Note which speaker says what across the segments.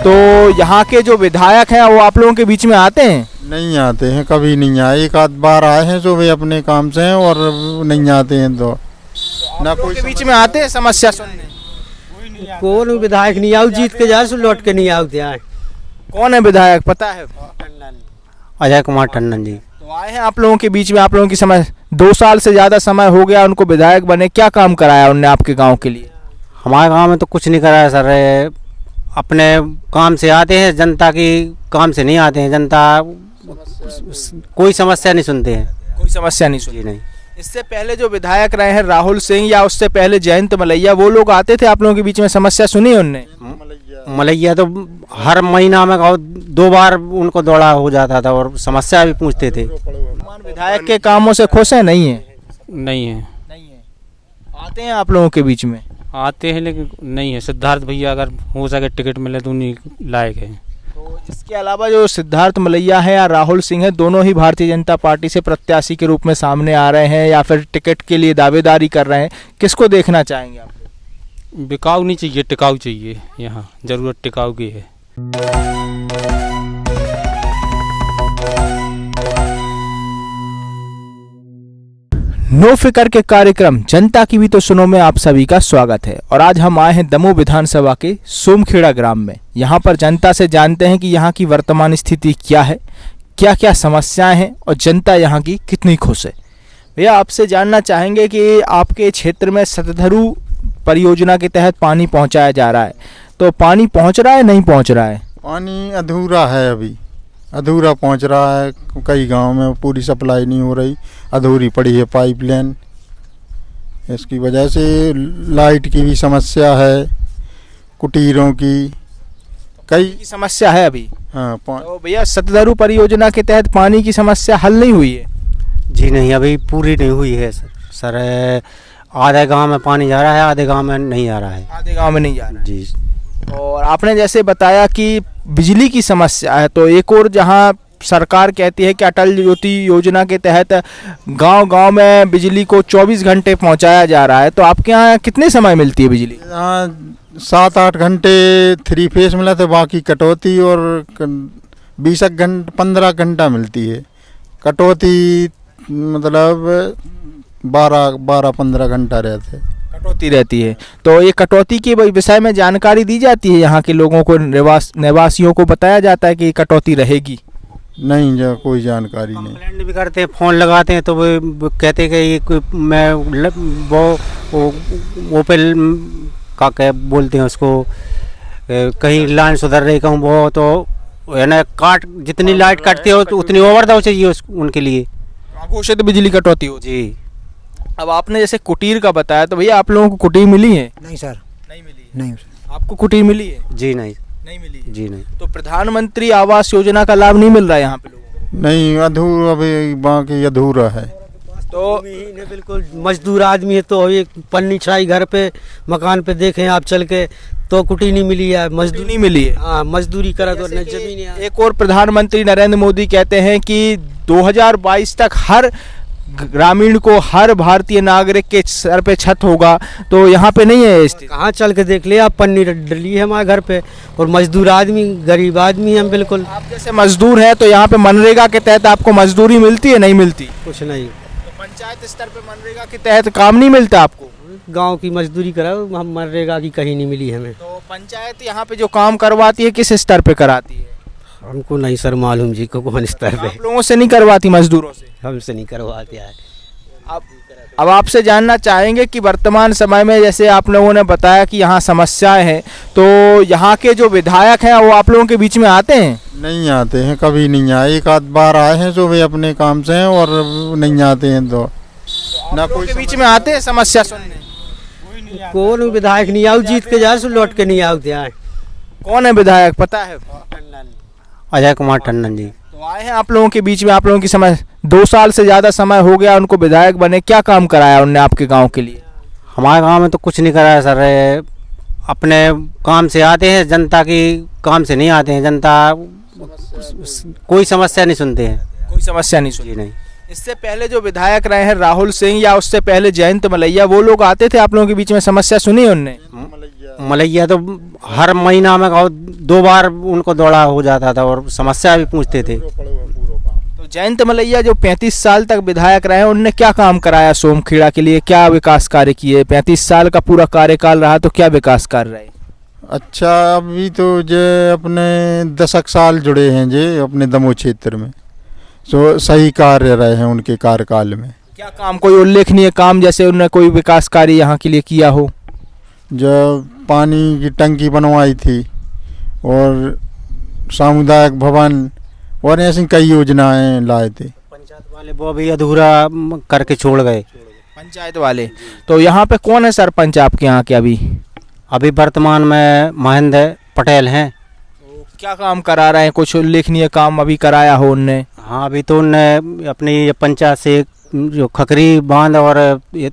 Speaker 1: तो यहाँ के जो विधायक हैं वो आप लोगों के बीच में आते हैं?
Speaker 2: नहीं आते हैं, कभी नहीं आए। एक आध बार आए हैं जो वे अपने काम से हैं और नहीं आते हैं। तो
Speaker 1: ना कोई के बीच में आते हैं समस्या सुनने?
Speaker 3: कौन विधायक नहीं आओ, जीत के जाए सो लौट के नहीं आओ।
Speaker 1: कौन है विधायक पता है?
Speaker 3: अजय कुमार टंडन जी।
Speaker 1: तो आए हैं आप लोगों के बीच में, आप लोगों की समय 2 साल से ज्यादा समय हो गया उनको विधायक बने, क्या काम कराया उनने आपके गांव के लिए?
Speaker 3: हमारे गांव में तो कुछ नहीं कराया सर, अपने काम से आते हैं, जनता की काम से नहीं आते हैं। जनता कोई समस्या नहीं सुनते हैं।
Speaker 1: कोई समस्या नहीं सुनी?
Speaker 3: नहीं।
Speaker 1: इससे पहले जो विधायक रहे हैं राहुल सिंह या उससे पहले जयंत मलैया, वो लोग आते थे आप लोगों के बीच में, समस्या सुनी उनने?
Speaker 3: मलैया तो हर महीना में 2 बार उनको दौड़ा हो जाता था और समस्या भी पूछते थे।
Speaker 1: विधायक के कामों से खुश है? नहीं है?
Speaker 4: नहीं है।
Speaker 1: आते हैं आप लोगों के बीच में?
Speaker 4: आते हैं लेकिन नहीं है। सिद्धार्थ भैया अगर हो सके टिकट मिले तो उन्हीं लायक है।
Speaker 1: तो इसके अलावा जो सिद्धार्थ मलैया है या राहुल सिंह है, दोनों ही भारतीय जनता पार्टी से प्रत्याशी के रूप में सामने आ रहे हैं या फिर टिकट के लिए दावेदारी कर रहे हैं, किसको देखना चाहेंगे आप?
Speaker 4: बिकाऊ नहीं चाहिए, टिकाऊ चाहिए। यहाँ जरूरत टिकाऊ की है।
Speaker 1: नो फिकर के कार्यक्रम जनता की भी तो सुनो में आप सभी का स्वागत है। और आज हम आए हैं दमोह विधानसभा के सोमखेड़ा ग्राम में। यहाँ पर जनता से जानते हैं कि यहाँ की वर्तमान स्थिति क्या है, क्या क्या समस्याएं हैं और जनता यहाँ की कितनी खुश है। भैया आपसे जानना चाहेंगे कि आपके क्षेत्र में शतधरू परियोजना के तहत पानी पहुँचाया जा रहा है, तो पानी पहुँच रहा है नहीं पहुँच रहा है?
Speaker 2: पानी अधूरा है, अभी अधूरा पहुंच रहा है। कई गांव में पूरी सप्लाई नहीं हो रही, अधूरी पड़ी है पाइपलाइन। इसकी वजह से लाइट की भी समस्या है, कुटीरों की कई
Speaker 1: समस्या है अभी।
Speaker 2: हाँ।
Speaker 1: तो भैया शतधरू परियोजना के तहत पानी की समस्या हल नहीं हुई है?
Speaker 3: जी नहीं, अभी पूरी नहीं हुई है सर। आधे गांव में पानी जा रहा है, आधे गांव में नहीं आ रहा है।
Speaker 1: आधे गांव में नहीं जा रहा है
Speaker 3: जी।
Speaker 1: और आपने जैसे बताया कि बिजली की समस्या है, तो एक और जहां सरकार कहती है कि अटल ज्योति योजना के तहत गांव-गांव में बिजली को 24 घंटे पहुंचाया जा रहा है, तो आपके यहाँ कितने समय मिलती है बिजली?
Speaker 2: 7-8 घंटे 3 फेस मिला था, बाकी कटौती और 20 घंटे 15 घंटा मिलती है। कटौती मतलब 12-15 घंटा रहते हैं,
Speaker 1: कटौती रहती है। तो ये कटौती के विषय में जानकारी दी जाती है यहाँ के लोगों को, निवासियों को बताया जाता है कि कटौती रहेगी?
Speaker 2: नहीं, जो कोई जानकारी नहीं।
Speaker 3: कंप्लेंट भी करते हैं, फ़ोन लगाते हैं तो वो कहते हैं कि ये मैं वो ओपल का क्या बोलते हैं उसको, कहीं लाइन सुधर रही कहूँ वो, तो है ना जितनी लाइट काटती हो तो उतनी ओवरदो चाहिए उनके लिए,
Speaker 1: घोषित बिजली कटौती हो
Speaker 3: जी।
Speaker 1: अब आपने जैसे कुटीर का बताया, तो भैया आप लोगों को कुटीर मिली है?
Speaker 3: नहीं सर,
Speaker 1: नहीं मिली है।
Speaker 3: नहीं
Speaker 1: आपको कुटीर मिली है?
Speaker 3: जी नहीं,
Speaker 1: नहीं मिली है।
Speaker 3: जी नहीं।
Speaker 1: तो प्रधानमंत्री आवास योजना का लाभ नहीं मिल रहा है यहाँ पे लोगों को?
Speaker 2: नहीं, अधूरा, अभी बाकी अधूरा है।
Speaker 3: तो बिल्कुल मजदूर आदमी है, तो एक पन्नी छाई घर पे मकान पे देखें आप चल के, तो कुटी नहीं मिली है, मजदूरी नहीं
Speaker 1: मिली है।
Speaker 3: हाँ, मजदूरी करा तो जमीन।
Speaker 1: एक और प्रधानमंत्री नरेंद्र मोदी कहते हैं कि 2022 तक हर ग्रामीण को, हर भारतीय नागरिक के सर पे छत होगा, तो यहाँ पे नहीं है।
Speaker 3: कहाँ चल के देख ले आप, पन्नी डली है हमारे घर पे, और मजदूर आदमी, गरीब आदमी हम बिल्कुल।
Speaker 1: आप जैसे मजदूर है तो यहाँ पे मनरेगा के तहत आपको मजदूरी मिलती है? नहीं मिलती?
Speaker 3: कुछ नहीं।
Speaker 1: तो पंचायत स्तर पे मनरेगा के तहत काम नहीं मिलता आपको?
Speaker 3: गांव की मजदूरी कराओ, हम मनरेगा की कहीं नहीं मिली हमें।
Speaker 1: तो पंचायत यहाँ पे जो काम करवाती है किस स्तर पे कराती है?
Speaker 3: हमको नहीं सर मालूम जी, को कौन स्तर पे।
Speaker 1: आप लोगों से नहीं करवाती, मजदूरों से?
Speaker 3: हमसे नहीं करवाते है।
Speaker 1: अब आपसे जानना चाहेंगे कि वर्तमान समय में जैसे आप लोगों ने बताया कि यहाँ समस्याएं हैं, तो यहाँ के जो विधायक हैं वो आप लोगों के बीच में आते हैं?
Speaker 2: नहीं आते हैं, कभी नहीं आए। एक आध बार आए हैं जो वे अपने काम से हैं और नहीं आते हैं। तो
Speaker 1: ना कोई के बीच में आते हैं समस्या सुनने?
Speaker 3: कौन विधायक नहीं आओ, जीत के जाए सो लौट के नहीं आओ।
Speaker 1: कौन है विधायक पता है?
Speaker 3: अजय कुमार टंडन जी।
Speaker 1: तो आए हैं आप लोगों के बीच में, आप लोगों की समय 2 साल से ज़्यादा समय हो गया उनको विधायक बने, क्या काम कराया उनने आपके गांव के लिए?
Speaker 3: हमारे गांव में तो कुछ नहीं कराया सर, अपने काम से आते हैं, जनता की काम से नहीं आते हैं। जनता कोई समस्या नहीं सुनते हैं।
Speaker 1: कोई समस्या नहीं सुनी?
Speaker 3: नहीं।
Speaker 1: इससे पहले जो विधायक रहे हैं राहुल सिंह या उससे पहले जयंत मलैया, वो लोग आते थे आप लोगों के बीच में, समस्या सुनी उनने?
Speaker 3: मलैया तो हर महीना में 2 बार उनको दौड़ा हो जाता था और समस्या भी पूछते थे।
Speaker 1: तो जयंत मलैया जो 35 साल तक विधायक रहे उनने क्या काम कराया सोमखेड़ा के लिए, क्या विकास कार्य किए? 35 साल का पूरा कार्यकाल रहा तो क्या विकास कार्य रहे?
Speaker 2: अच्छा, अभी तो जे अपने 10 साल जुड़े हैं जे अपने दमोह क्षेत्र में, तो सही कार्य रहे हैं उनके कार्यकाल में।
Speaker 1: क्या काम, कोई उल्लेखनीय काम जैसे उन्होंने कोई विकास कार्य यहाँ के लिए किया हो?
Speaker 2: जब पानी की टंकी बनवाई थी और सामुदायिक भवन और ऐसी कई योजनाएं लाए थे।
Speaker 3: पंचायत वाले वो भी अधूरा करके छोड़ गए।
Speaker 1: पंचायत वाले, तो यहाँ पे कौन है सरपंच आपके यहाँ के अभी?
Speaker 3: अभी वर्तमान में महेंद्र पटेल हैं।
Speaker 1: तो क्या काम करा रहे हैं, कुछ उल्लेखनीय काम अभी कराया हो उनने?
Speaker 3: हाँ, अभी तो उनने अपनी ये पंचायत से जो खखरी बांध और ये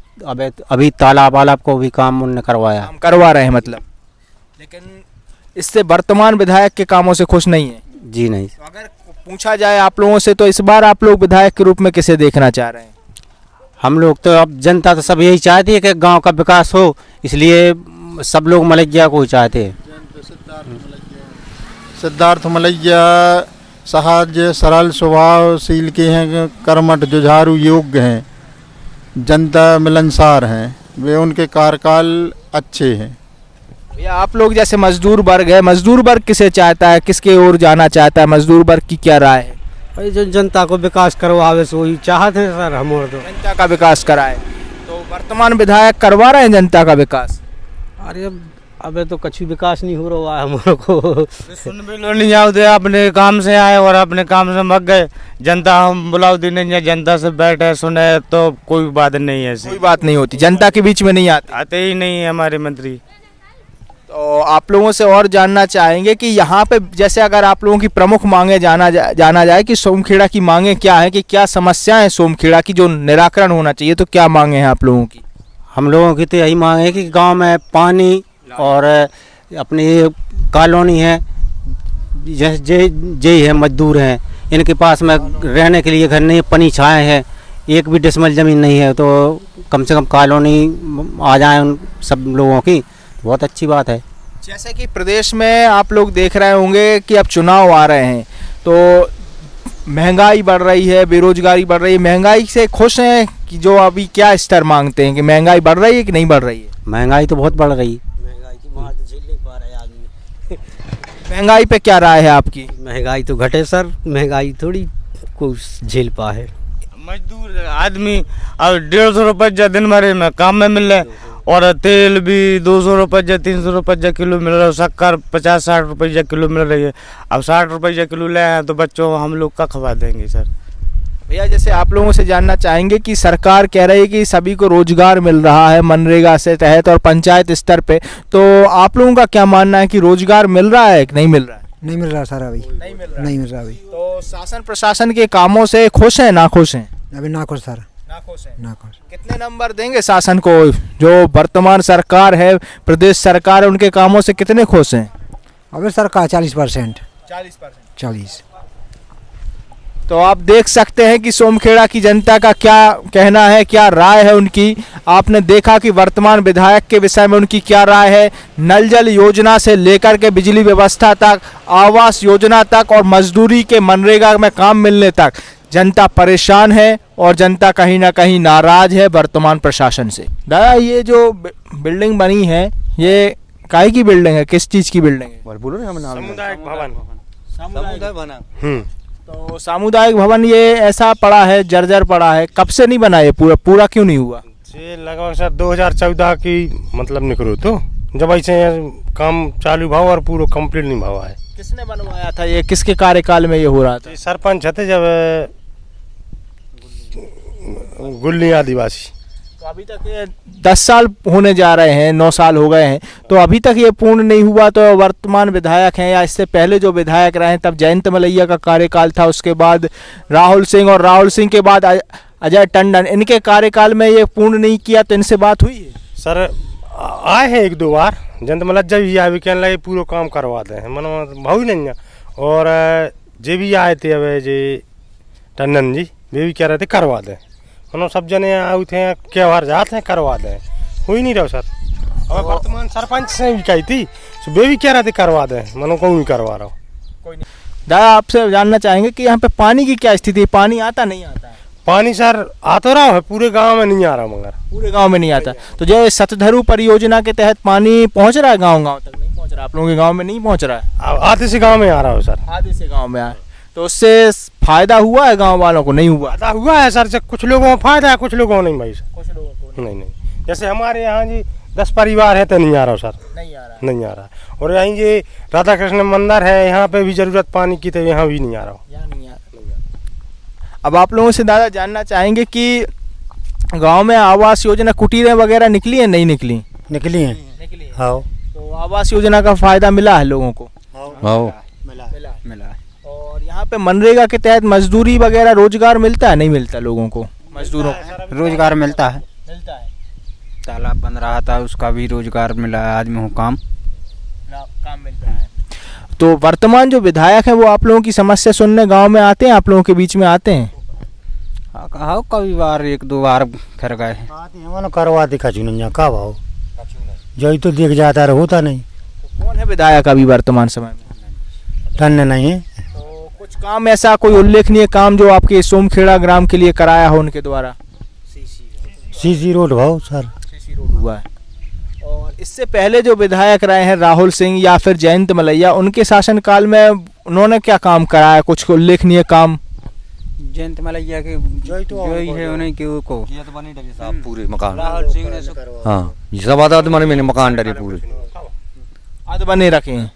Speaker 3: अभी तालाब वालाब को भी काम उनने करवाया।
Speaker 1: काम करवा रहे हैं मतलब, लेकिन इससे वर्तमान विधायक के कामों से खुश नहीं है?
Speaker 3: जी नहीं।
Speaker 1: तो अगर पूछा जाए आप लोगों से तो इस बार आप लोग विधायक के रूप में किसे देखना चाह रहे हैं?
Speaker 3: हम लोग तो अब जनता तो सब यही चाहती है कि गांव का विकास हो, इसलिए सब लोग मलैया को ही चाहते हैं।
Speaker 2: सिद्धार्थ मलैया सहज सरल स्वभावशील के हैं, कर्मठ जुझारू योग्य हैं, जनता मिलनसार हैं, वे उनके कार्यकाल अच्छे हैं।
Speaker 1: भैया आप लोग जैसे मजदूर वर्ग है, मजदूर वर्ग किसे चाहता है, किसके ओर जाना चाहता है? मजदूर वर्ग की क्या राय है?
Speaker 5: भाई जो जनता को विकास करवावे सो ही चाहते हैं सर हम। और तो
Speaker 1: जनता का विकास कराए, तो वर्तमान विधायक करवा रहे हैं जनता का विकास?
Speaker 5: अरे अबे तो कछु विकास नहीं हो रहा है हमारे को।
Speaker 6: सुन भी लो नहीं आओ, अपने काम से आए और अपने काम से मग गए। जनता हम बुलाओ दी नहीं है, जनता से बैठे सुने तो कोई बात नहीं है ऐसी।
Speaker 1: कोई बात नहीं होती, जनता के बीच में नहीं
Speaker 6: आते ही नहीं है हमारे मंत्री।
Speaker 1: तो आप लोगों से और जानना चाहेंगे कि यहाँ पे जैसे अगर आप लोगों की प्रमुख मांगे जाना जाए कि सोमखेड़ा की मांगे क्या है, कि क्या समस्याएं हैं सोमखेड़ा की जो निराकरण होना चाहिए, तो क्या मांगे हैं आप लोगों की?
Speaker 3: हम लोगों की तो यही मांग है कि गांव में पानी और अपनी कॉलोनी है, जे है मजदूर हैं, इनके पास में रहने के लिए घर नहीं, पनी छाए है, 1 भी डिसमल ज़मीन नहीं है, तो कम से कम कॉलोनी आ जाए उन सब लोगों की, बहुत अच्छी बात है।
Speaker 1: जैसे कि प्रदेश में आप लोग देख रहे होंगे कि अब चुनाव आ रहे हैं, तो महंगाई बढ़ रही है, बेरोजगारी बढ़ रही है। महंगाई से खुश हैं कि जो अभी क्या स्तर मांगते हैं कि महंगाई बढ़ रही है कि नहीं बढ़ रही है?
Speaker 3: महंगाई तो बहुत बढ़ रही है।
Speaker 5: महंगाई की मार तो झेल नहीं पा रहे आदमी।
Speaker 1: महंगाई पे क्या राय है आपकी?
Speaker 5: महंगाई तो घटे सर, महंगाई थोड़ी को झेल पा है।
Speaker 6: मजदूर आदमी अब 150 रुपये दिन भरे में काम में मिल रहे, और तेल भी 200 रुपये 300 रुपये किलो मिल रहा है, शक्कर 50-60 रुपये किलो मिल रही है। अब 60 रुपये किलो ले आए तो बच्चों हम लोग का खवा देंगे सर।
Speaker 1: भैया जैसे आप लोगों से जानना चाहेंगे कि सरकार कह रही है कि सभी को रोजगार मिल रहा है मनरेगा से तहत और पंचायत स्तर पे, तो आप लोगों का क्या मानना है कि रोजगार मिल रहा है कि नहीं मिल रहा है?
Speaker 7: नहीं मिल रहा सर अभी,
Speaker 1: नहीं मिल रहा
Speaker 7: नहीं मिल रहा अभी।
Speaker 1: तो शासन प्रशासन के कामों से खुश हैं ना खुश हैं?
Speaker 7: अभी ना खुश सर,
Speaker 1: ना खुश हैं।
Speaker 7: ना खुश।
Speaker 1: कितने नंबर देंगे शासन को? जो वर्तमान सरकार है, प्रदेश सरकार है, उनके कामों से कितने खुश हैं?
Speaker 7: अभी सरकार 40%।
Speaker 1: 40%।
Speaker 7: 40।
Speaker 1: तो आप देख सकते हैं कि सोमखेड़ा की जनता का क्या कहना है, क्या राय है उनकी। आपने देखा कि वर्तमान विधायक के विषय में उनकी क्या राय है। नल जल योजना से लेकर के बिजली व्यवस्था तक, आवास योजना तक और मजदूरी के मनरेगा में काम मिलने तक जनता परेशान है और जनता कहीं ना कहीं नाराज है वर्तमान प्रशासन से। दादा ये जो बिल्डिंग बनी है ये काहे की बिल्डिंग है, किस चीज की बिल्डिंग है?
Speaker 6: सामुदायिक भवन।
Speaker 5: समुदाय बना।
Speaker 1: तो सामुदायिक भवन ये ऐसा पड़ा है, जर्जर पड़ा है, कब से नहीं बना ये? पूरा क्यों नहीं हुआ?
Speaker 6: ये लगभग सर 2014 की मतलब निकलो तो जब ऐसे काम चालू भाव और पूरा कंप्लीट नहीं भावा है।
Speaker 1: किसने बनवाया था ये, किसके कार्यकाल में ये हो रहा था?
Speaker 6: सरपंच थे जब गुल्ली आदिवासी।
Speaker 1: तो अभी तक ये 10 साल होने जा रहे हैं, 9 साल हो गए हैं, तो अभी तक ये पूर्ण नहीं हुआ। तो वर्तमान विधायक हैं या इससे पहले जो विधायक रहे तब जयंत मलैया का कार्यकाल था, उसके बाद राहुल सिंह और राहुल सिंह के बाद अजय टंडन, इनके कार्यकाल में ये पूर्ण नहीं किया, तो इनसे बात हुई है?
Speaker 6: सर आए हैं 1-2 बार, जयंत मलैया भी आए, कहने लगे पूरा काम करवा दे हैं, मन भाव ही नहीं है। और जे भी आए थे अब जे टंडन जी, वे भी कह रहे थे करवा दें, मतलब सब जने आए थे क्या बार जाते हैं करवा दें, हो ही नहीं रहा सर। और वर्तमान
Speaker 8: सामान सरपंच से भी कही थी, तो वे भी कह रहे थे करवा दें, मनो को भी करवा रहा हूँ।
Speaker 1: दादा आपसे जानना चाहेंगे कि यहाँ पे पानी की क्या स्थिति है, पानी आता नहीं आता है?
Speaker 8: पानी सर आ तो रहा है, पूरे गांव में नहीं आ रहा, मगर
Speaker 1: पूरे गांव में नहीं आता। तो जो सतधरु परियोजना के तहत पानी पहुंच रहा है गांव गांव तक? नहीं पहुंच रहा, आप लोगों के गांव में नहीं पहुंच रहा है?
Speaker 8: आधे से गांव में आ रहा हो सर।
Speaker 1: आधे से गांव में आए, तो उससे फायदा हुआ है गांव वालों को? नहीं हुआ?
Speaker 8: फायदा हुआ है सर, से कुछ लोगों को फायदा है, कुछ लोगों को नहीं भाई सर।
Speaker 1: कुछ लोगों को
Speaker 8: नहीं, जैसे हमारे यहाँ जी 10 परिवार है तो नहीं आ रहा सर,
Speaker 1: नहीं आ रहा,
Speaker 8: नहीं आ रहा। और यहीं ये राधा कृष्ण मंदिर है, यहाँ पे भी जरूरत पानी की, तो यहाँ भी नहीं आ रहा।
Speaker 1: यहाँ नहीं आ रहा। अब आप लोगों से दादा जानना चाहेंगे कि गांव में आवास योजना कुटीरें वगैरह निकली है, नहीं निकली?
Speaker 7: निकली हैं।
Speaker 1: निकली है।
Speaker 7: हाँ
Speaker 1: तो आवास योजना का फायदा मिला है लोगों को?
Speaker 7: मिला।
Speaker 1: और यहाँ पे मनरेगा के तहत मजदूरी वगैरह रोजगार मिलता है, नहीं मिलता लोगों को, मजदूरों को?
Speaker 7: रोजगार मिलता है।
Speaker 1: मिलता है।
Speaker 7: तालाब बन रहा था, उसका भी रोजगार मिला है, आदमी को काम
Speaker 1: मिलता है। तो वर्तमान जो विधायक है वो आप लोगों की समस्या सुनने गांव में आते हैं, आप लोगों के बीच में आते हैं?
Speaker 7: हाँ कभी बार 1-2 बार फिर गए।
Speaker 3: करवाते कछु नहीं का भाव जो तो देख जाता है, होता नहीं।
Speaker 1: तो कौन है विधायक अभी वर्तमान समय में?
Speaker 3: टन नहीं है।
Speaker 1: तो कुछ काम ऐसा कोई उल्लेखनीय काम जो आपके सोमखेड़ा ग्राम के लिए कराया हो उनके द्वारा?
Speaker 3: सीसी रोड भाव सर,
Speaker 1: सीसी रोड हुआ है। और इससे पहले जो विधायक रहे हैं राहुल सिंह या फिर जयंत मलैया, उनके शासनकाल में उन्होंने क्या काम कराया, कुछ उल्लेखनीय काम?
Speaker 7: जयंत मलैया के जो ही है उन्हीं के को
Speaker 9: पूरे मकान
Speaker 7: राहुल सिंह ने
Speaker 9: हाँ ये सब आदमी मैंने मकान डरे पूरे
Speaker 1: आध बने रखे हैं।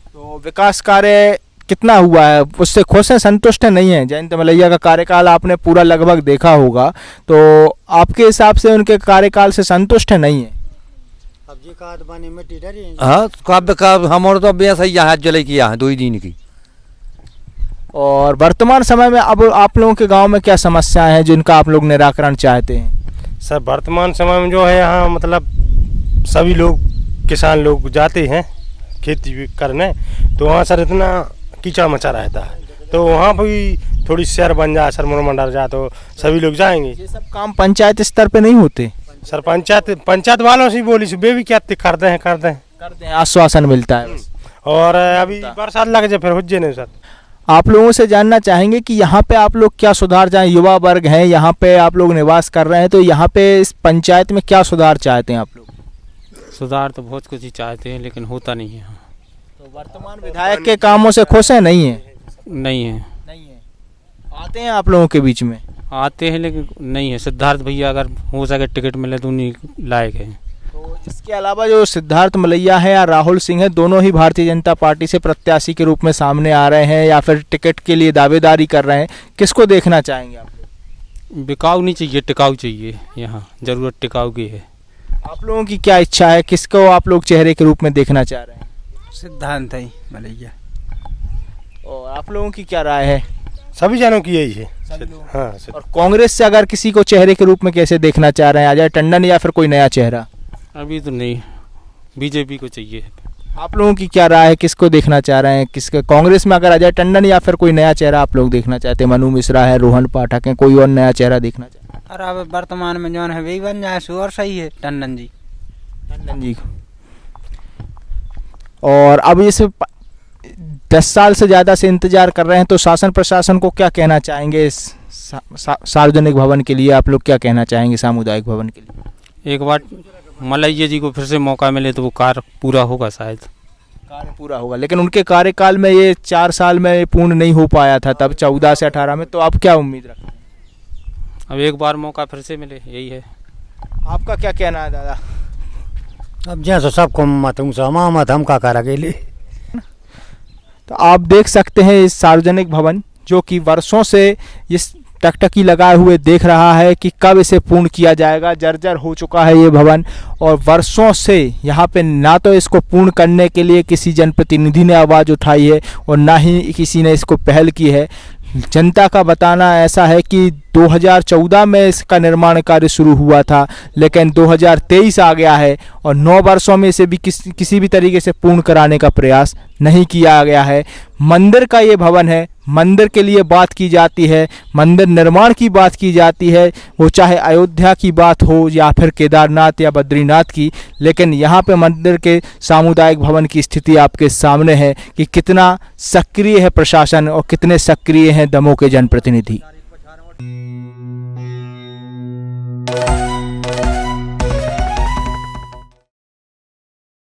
Speaker 1: तो विकास कार्य कितना हुआ है, उससे खुश हैं, संतुष्ट है, नहीं है? जयंत मलैया का कार्यकाल आपने पूरा लगभग देखा होगा, तो आपके हिसाब से उनके कार्यकाल से संतुष्ट है, नहीं है?
Speaker 9: हाँ कब हमारे तो अब ऐसा ही यहाँ जले किया है 2 दिन की।
Speaker 1: और वर्तमान समय में अब आप लोगों के गांव में क्या समस्याएं हैं जिनका आप लोग निराकरण चाहते हैं?
Speaker 8: सर वर्तमान समय में जो है यहाँ मतलब सभी लोग किसान लोग जाते हैं खेती करने, तो वहाँ सर इतना कीचड़ मचा रहता है, तो वहाँ पर भी थोड़ी शहर बन जाए, सर मंडर जाए तो सभी लोग जाएंगे।
Speaker 1: ये सब काम पंचायत स्तर पे नहीं होते?
Speaker 8: सर पंचायत वालों से बोली से वे भी क्या करते हैं,
Speaker 1: आश्वासन मिलता है बस।
Speaker 8: और अभी बरसात लग जाए फिर हो जाए नहीं सर।
Speaker 1: आप लोगों से जानना चाहेंगे कि यहाँ पे आप लोग क्या सुधार चाहें? युवा वर्ग हैं, यहाँ पे आप लोग निवास कर रहे हैं, तो यहाँ पे इस पंचायत में क्या सुधार चाहते हैं आप लोग?
Speaker 4: सुधार तो बहुत कुछ ही चाहते हैं लेकिन होता नहीं है।
Speaker 1: तो वर्तमान विधायक के कामों से खुश हैं, नहीं है?
Speaker 4: नहीं है।
Speaker 1: नहीं है। आते हैं आप लोगों के बीच में?
Speaker 4: आते हैं लेकिन नहीं है। सिद्धार्थ भैया अगर हो सके टिकट मिले तो उन्हीं लायक है।
Speaker 1: तो इसके अलावा जो सिद्धार्थ मलैया है या राहुल सिंह है, दोनों ही भारतीय जनता पार्टी से प्रत्याशी के रूप में सामने आ रहे हैं या फिर टिकट के लिए दावेदारी कर रहे हैं, किसको देखना चाहेंगे आप लोग?
Speaker 4: बिकाऊ नहीं चाहिए, टिकाऊ चाहिए। यहाँ जरूरत टिकाऊ की है।
Speaker 1: आप लोगों की क्या इच्छा है, किसको आप लोग चेहरे के रूप में देखना चाह रहे हैं?
Speaker 7: सिद्धांत है मलैया।
Speaker 1: और आप लोगों की क्या राय है?
Speaker 8: सभी जनों की यही है। हाँ।
Speaker 1: और कांग्रेस से अगर किसी को चेहरे के रूप में कैसे देखना चाह रहे हैं, अजय टंडन या फिर कोई नया चेहरा?
Speaker 4: अभी तो नहीं, बीजेपी को चाहिए।
Speaker 1: आप लोगों की क्या राय है, किसको देखना चाह रहे हैं? किसके कांग्रेस में अगर अजय टंडन या फिर कोई नया चेहरा आप लोग देखना चाहते हैं? मनु मिश्रा है, रोहन पाठक है, कोई और नया चेहरा देखना चाहते हैं?
Speaker 7: और अब वर्तमान में जो है वही बन जाए सो और सही है, टंडन जी।
Speaker 1: टंडन जी। और अब इस 10 साल से ज़्यादा से इंतजार कर रहे हैं, तो शासन प्रशासन को क्या कहना चाहेंगे इस सार्वजनिक भवन के लिए? आप लोग क्या कहना चाहेंगे सामुदायिक भवन के लिए?
Speaker 4: एक बार मलैया जी को फिर से मौका मिले तो वो कार्य पूरा होगा, शायद
Speaker 1: कार्य पूरा होगा। लेकिन उनके कार्यकाल में ये 4 साल में पूर्ण नहीं हो पाया था, तब 14 से 18 में, तो आप क्या उम्मीद रखते हैं?
Speaker 4: अब एक बार मौका फिर से मिले, यही है।
Speaker 1: आपका क्या कहना है दादा?
Speaker 3: अब जैसा सबको मत हम का कर अकेले।
Speaker 1: तो आप देख सकते हैं इस सार्वजनिक भवन जो कि वर्षों से इस टकटकी लगाए हुए देख रहा है कि कब इसे पूर्ण किया जाएगा। जर्जर हो चुका है ये भवन और वर्षों से यहाँ पे ना तो इसको पूर्ण करने के लिए किसी जनप्रतिनिधि ने आवाज़ उठाई है और ना ही किसी ने इसको पहल की है। जनता का बताना ऐसा है कि 2014 में इसका निर्माण कार्य शुरू हुआ था, लेकिन 2023 आ गया है और 9 वर्षों में इसे भी किसी भी तरीके से पूर्ण कराने का प्रयास नहीं किया गया है। मंदिर का ये भवन है मंदिर के लिए बात की जाती है, मंदिर निर्माण की बात की जाती है, वो चाहे अयोध्या की बात हो या फिर केदारनाथ या बद्रीनाथ की, लेकिन यहाँ पे मंदिर के सामुदायिक भवन की स्थिति आपके सामने है कि कितना सक्रिय है प्रशासन और कितने सक्रिय हैं दमोह के जनप्रतिनिधि।